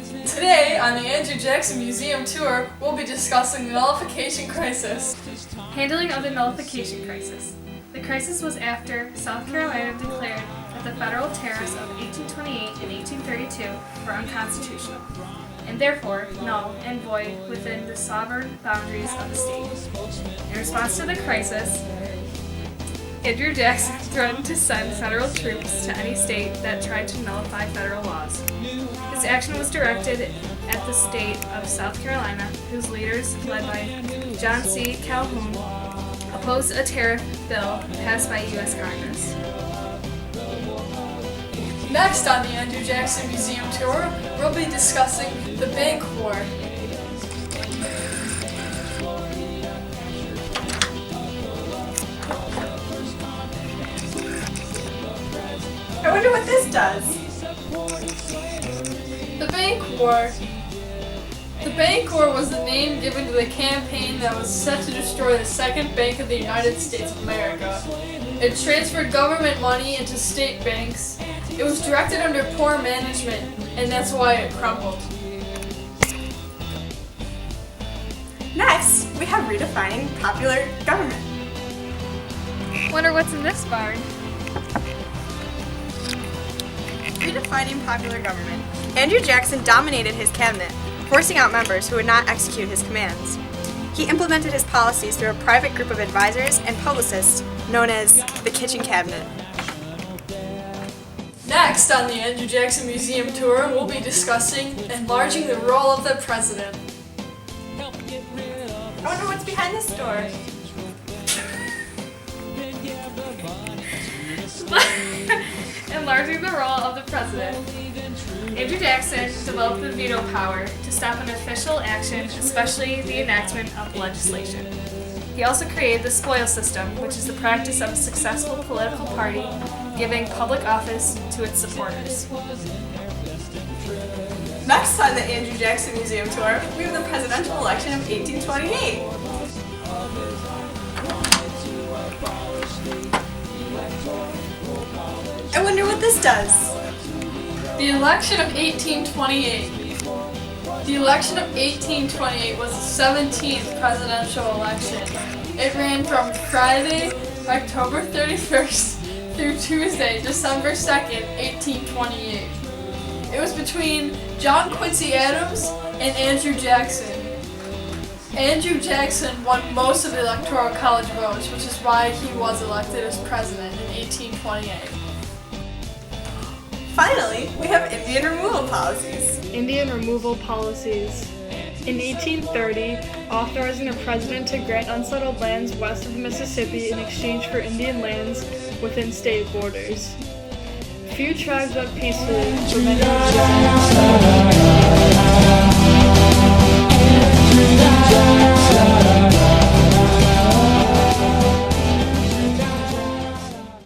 Today, on the Andrew Jackson Museum Tour, we'll be discussing the nullification crisis. Handling of the nullification crisis. The crisis was after South Carolina declared that the federal tariffs of 1828 and 1832 were unconstitutional, and therefore null and void within the sovereign boundaries of the state. In response to the crisis, Andrew Jackson threatened to send federal troops to any state that tried to nullify federal laws. His action was directed at the state of South Carolina, whose leaders, led by John C. Calhoun, opposed a tariff bill passed by U.S. Congress. Next on the Andrew Jackson Museum Tour, we'll be discussing the Bank War. I wonder what this does. The Bank War. The Bank War was the name given to the campaign that was set to destroy the second bank of the United States of America. It transferred government money into state banks. It was directed under poor management, and that's why it crumbled. Next, we have redefining popular government. Wonder what's in this barn? Redefining popular government. Andrew Jackson dominated his cabinet, forcing out members who would not execute his commands. He implemented his policies through a private group of advisors and publicists known as the Kitchen Cabinet. Next on the Andrew Jackson Museum Tour, we'll be discussing enlarging the role of the president. I wonder what's behind this door. Enlarging the role of the president. Andrew Jackson developed the veto power to stop an official action, especially the enactment of legislation. He also created the spoil system, which is the practice of a successful political party giving public office to its supporters. Next on the Andrew Jackson Museum Tour, we have the presidential election of 1828. I wonder what this does. The election of 1828. The election of 1828 was the 17th presidential election. It ran from Friday, October 31st through Tuesday, December 2nd, 1828. It was between John Quincy Adams and Andrew Jackson. Andrew Jackson won most of the Electoral College votes, which is why he was elected as president in 1828. Finally, we have Indian removal policies. Indian removal policies. In 1830, authorizing the president to grant unsettled lands west of the Mississippi in exchange for Indian lands within state borders. Few tribes went peacefully for many years.